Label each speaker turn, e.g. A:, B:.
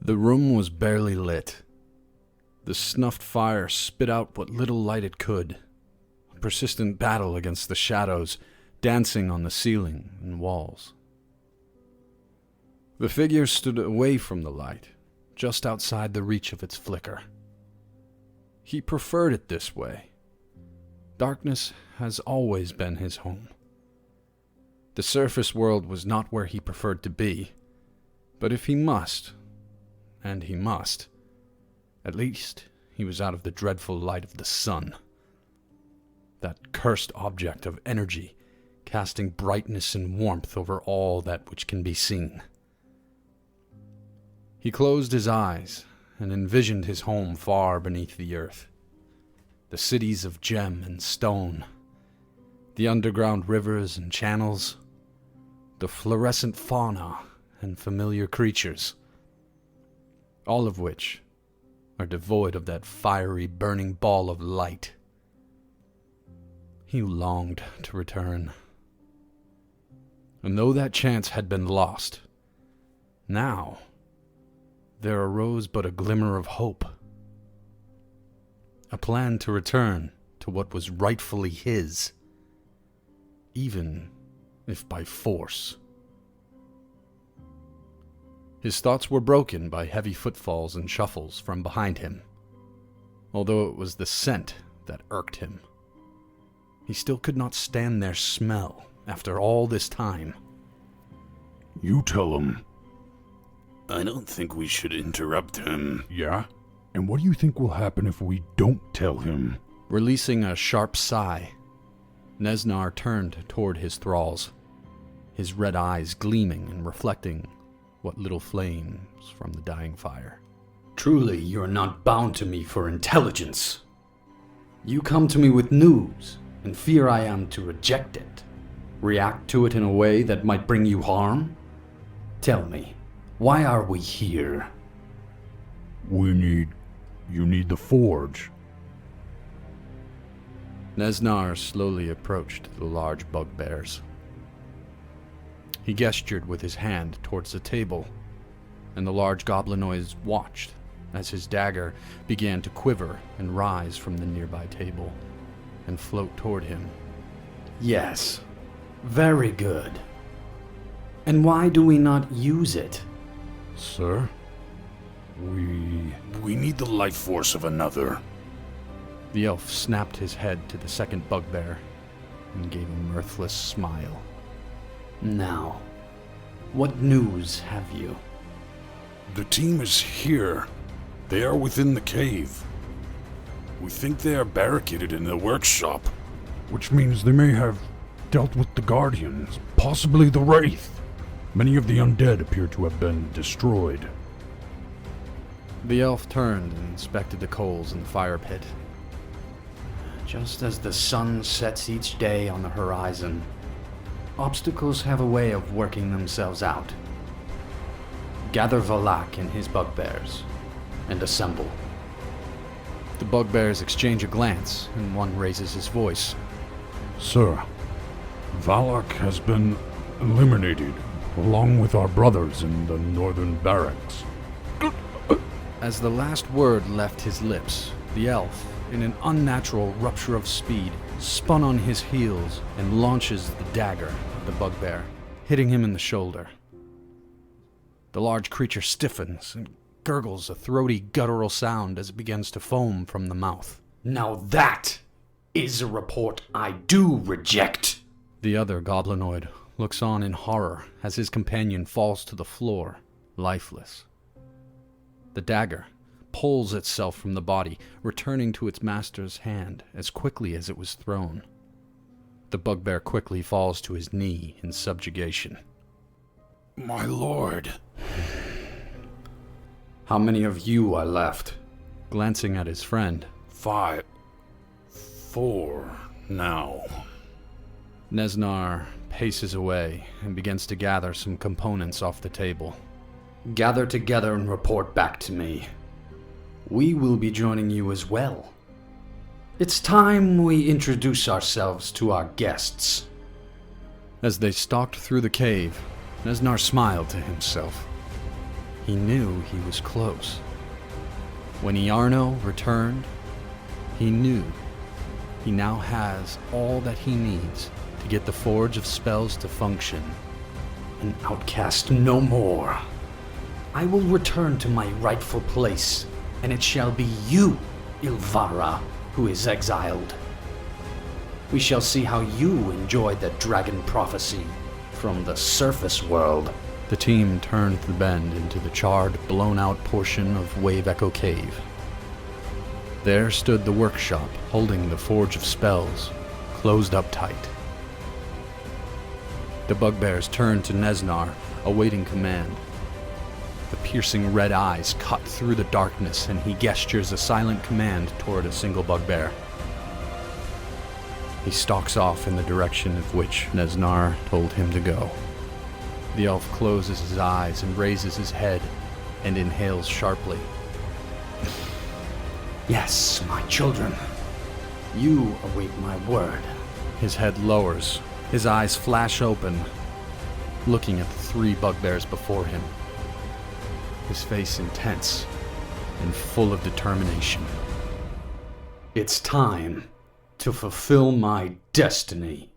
A: The room was barely lit. The snuffed fire spit out what little light it could, a persistent battle against the shadows dancing on the ceiling and walls. The figure stood away from the light, just outside the reach of its flicker. He preferred it this way. Darkness has always been his home. The surface world was not where he preferred to be, but if he must, and he must, at least he was out of the dreadful light of the sun. That cursed object of energy, casting brightness and warmth over all that which can be seen. He closed his eyes and envisioned his home far beneath the earth. The cities of gem and stone, the underground rivers and channels, the fluorescent fauna and familiar creatures, all of which are devoid of that fiery, burning ball of light. He longed to return. And though that chance had been lost, now there arose but a glimmer of hope. A plan to return to what was rightfully his, even if by force. His thoughts were broken by heavy footfalls and shuffles from behind him, although it was the scent that irked him. He still could not stand their smell after all this time.
B: You tell him.
C: I don't think we should interrupt him.
B: Yeah? And what do you think will happen if we don't tell him?
A: Releasing a sharp sigh, Nezznar turned toward his thralls, his red eyes gleaming and reflecting what little flames from the dying fire.
D: Truly, you are not bound to me for intelligence. You come to me with news, and fear I am to reject it. React to it in a way that might bring you harm? Tell me, why are we here?
B: You need the forge.
A: Nezznar slowly approached the large bugbears. He gestured with his hand towards the table, and the large goblinoids watched as his dagger began to quiver and rise from the nearby table and float toward him.
D: Yes, very good. And why do we not use it?
B: Sir,
C: We need the life force of another.
A: The elf snapped his head to the second bugbear and gave a mirthless smile.
D: Now, what news have you?
C: The team is here. They are within the cave. We think they are barricaded in the workshop.
B: Which means they may have dealt with the Guardians, possibly the Wraith. Many of the undead appear to have been destroyed.
A: The elf turned and inspected the coals in the fire pit.
D: Just as the sun sets each day on the horizon, obstacles have a way of working themselves out. Gather Valak and his bugbears, and assemble.
A: The bugbears exchange a glance, and one raises his voice.
B: Sir, Valak has been eliminated, along with our brothers in the northern barracks.
A: As the last word left his lips, the elf, in an unnatural rupture of speed, spun on his heels and launches the dagger at the bugbear, hitting him in the shoulder. The large creature stiffens and gurgles a throaty, guttural sound as it begins to foam from the mouth.
D: Now that is a report I do reject.
A: The other goblinoid looks on in horror as his companion falls to the floor, lifeless. The dagger pulls itself from the body, returning to its master's hand as quickly as it was thrown. The bugbear quickly falls to his knee in subjugation.
C: My lord.
D: How many of you are left?
A: Glancing at his friend,
C: 5, 4 now.
A: Nezznar paces away and begins to gather some components off the table.
D: Gather together and report back to me. We will be joining you as well. It's time we introduce ourselves to our guests.
A: As they stalked through the cave, Nezznar smiled to himself. He knew he was close. When Iarno returned, he knew he now has all that he needs to get the Forge of Spells to function.
D: An outcast no more. I will return to my rightful place, and it shall be you, Ilvara, who is exiled. We shall see how you enjoy the dragon prophecy from the surface world.
A: The team turned the bend into the charred, blown-out portion of Wave Echo Cave. There stood the workshop, holding the Forge of Spells, closed up tight. The bugbears turned to Nezznar, awaiting command. The piercing red eyes cut through the darkness, and he gestures a silent command toward a single bugbear. He stalks off in the direction of which Nezznar told him to go. The elf closes his eyes and raises his head and inhales sharply.
D: Yes, my children. You await my word.
A: His head lowers. His eyes flash open, looking at the three bugbears before him. His face intense and full of determination.
D: It's time to fulfill my destiny.